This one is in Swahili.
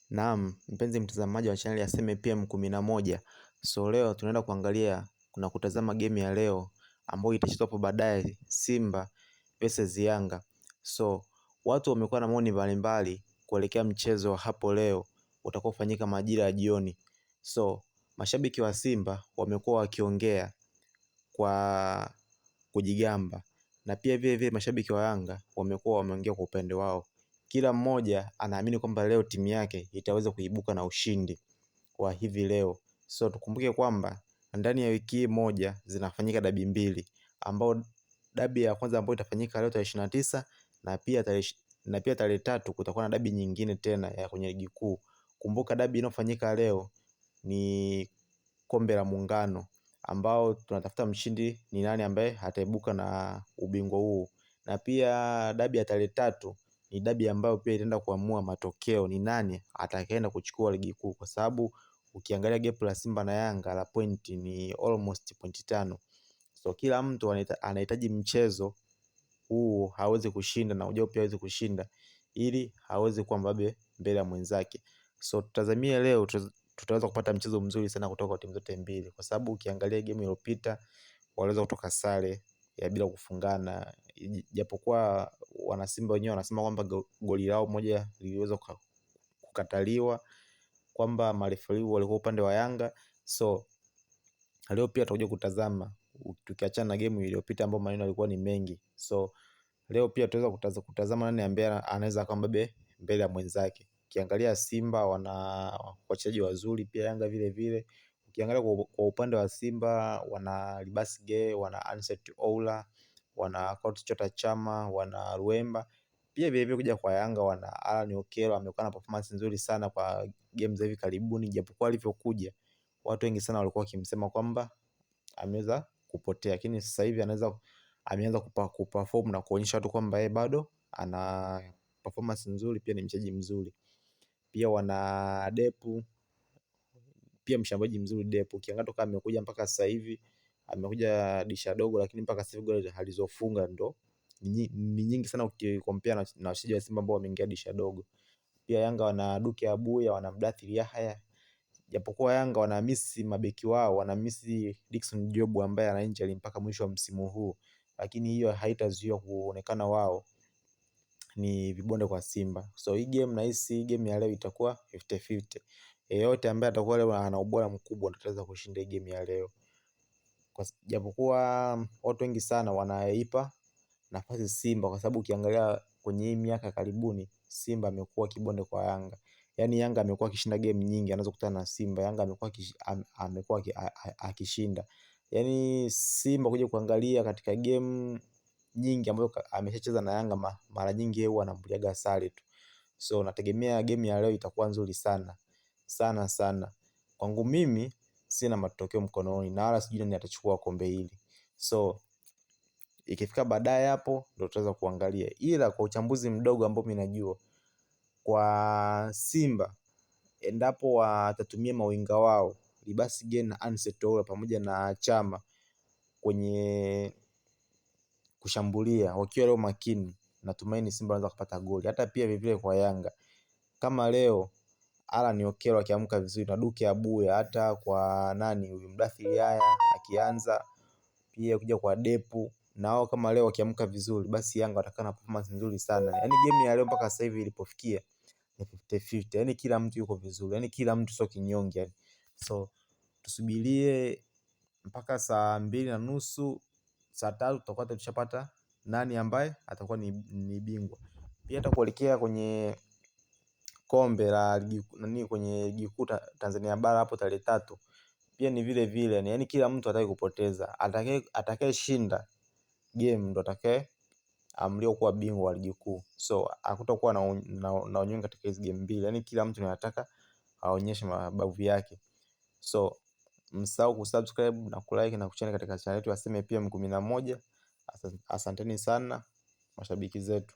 Naam, mpenzi mtazamaji wa channel ya Seme PM 11. So leo tunaenda kuangalia kuna kutazama game ya leo ambayo itachezwa hapo baadaye, Simba versus Yanga. So watu wamekuwa na maoni mbalimbali kuelekea mchezo wa hapo leo utakaofanyika majira ya jioni. So mashabiki wa Simba wamekuwa wakiongea kwa kujigamba, na pia vile mashabiki wa Yanga wamekuwa wameongea kwa upande wao. Kila mmoja anaamini kwamba leo timu yake itaweza kuibuka na ushindi kwa hivi leo. So tukumbuke kwamba ndani ya wiki moja zinafanyika dabi mbili, ambao dabi ya kwanza ambayo itafanyika leo tarehe 29, na pia tarehe 3 kutakuwa na dabi nyingine tena ya kwenye ligi kuu. Kumbuka dabi inayofanyika leo ni kombe la Muungano, ambao tunatafuta mshindi ni nani ambaye ataibuka na ubingwa huu. Na pia dabi ya tarehe 3 ni dabi ambayo pia itaenda kuamua matokeo ni nani atakayeenda kuchukua ligi kuu, kwa sababu ukiangalia gap la Simba na Yanga la point ni almost point 5. So kila mtu anahitaji mchezo huu hawezi kushinda na ujao pia hawezi kushinda, ili hawezi kuwa mbabe mbele ya mwenzake. So tutazamie leo tutaweza kupata mchezo mzuri sana kutoka kwa timu zote mbili, kwa sababu ukiangalia game iliyopita waliweza kutoka sare ya bila kufungana, japokuwa wana Simba wenyewe wanasema kwamba goli lao moja liliweza kukataliwa, kwamba marefari walikuwa upande wa Yanga. So leo pia tutakuja kutazama, tukiachana na game iliyopita ambapo maneno yalikuwa ni mengi. So leo pia tutaweza kutazama nani ambaye anaweza kama mbele ya mwenzake. Ukiangalia Simba wana wachezaji wazuri, pia Yanga vile vile. Ukiangalia kwa upande wa Simba wana Libas Gay, wana Anset Oula, wana Coach Chota Chama, wana Ruemba. Pia vile vile kuja kwa Yanga wana Alan Okello, amekuwa na performance nzuri sana kwa game za hivi karibuni, japokuwa alivyokuja watu wengi sana walikuwa wakimsema kwamba ameweza kupotea, lakini sasa hivi ameanza kuperform na kuonyesha watu kwamba bado ana performance nzuri, pia ni mchezaji mzuri. Pia wana Depu, pia mshambuliaji mzuri Depu. Ukiangalia toka amekuja mpaka sasa hivi amekuja disha dogo, lakini mpaka sasa hivi goli alizofunga ndo ni nyingi sana ukikompare na wachezaji wa Simba ambao wameingia disha dogo. Pia Yanga wana Duke Abuya, wana Mdathiri Yahya, japokuwa Yanga wana misi mabeki wao, wana misi Dickson Job ambaye ana injury mpaka mwisho wa msimu huu, lakini hiyo haitazuia kuonekana wao ni vibonde kwa Simba. So hii game na hii game ya leo itakuwa 50-50. Yeyote ambaye atakuwa leo ana ubora mkubwa ataweza kushinda game ya leo. Japokuwa watu wengi sana wanaipa nafasi Simba, kwa sababu ukiangalia kwenye hii miaka karibuni Simba amekuwa kibonde kwa Yanga. Yaani Yanga amekuwa akishinda game nyingi, anaweza kukutana na Simba, Yanga amekuwa akishinda. Yaani Simba kuja kuangalia katika game nyingi ambayo ameshacheza na Yanga, mara nyingi yeye anambuliaga sare tu. So nategemea game ya leo itakuwa nzuri sana sana sana. Kwangu mimi sina matokeo mkononi na wala sijui nani atachukua kombe hili. So ikifika baadaye hapo ndio tutaweza kuangalia, ila kwa uchambuzi mdogo ambao mimi najua kwa Simba, endapo watatumia mawinga wao Libas Gay na Anset Oula pamoja na Chama kwenye kushambulia wakiwa leo makini, natumaini Simba wanaweza kupata goli. Hata pia vile vile kwa Yanga, kama leo Alan Okello akiamka vizuri na Duke Abuya, hata kwa nani huyu Mdathiri Yahya akianza, pia kuja kwa Depu nao kama leo wakiamka vizuri, basi Yanga watakuwa na performance nzuri sana. Yaani game ya leo mpaka sasa hivi ilipofikia ni 50-50. Yaani kila mtu yuko vizuri, yaani kila mtu sio kinyonge yani. So tusubirie mpaka saa 2:30, saa 3 tutakuwa tushapata nani ambaye atakuwa ni bingwa. Pia hata kuelekea kwenye kombe la ligi kwenye ligi kuu Tanzania bara hapo tarehe 3, pia ni vile vile, yaani kila mtu hataki kupoteza. Atakayeshinda game ndo atakaye amliwa kuwa bingwa wa ligi kuu. So hakutakuwa na unyonge katika hizo game mbili, yaani kila mtu anataka aonyeshe mabavu yake. So msahau kusubscribe na kulike na kushare katika channel yetu ya Seme PM 11. Asanteni sana mashabiki zetu.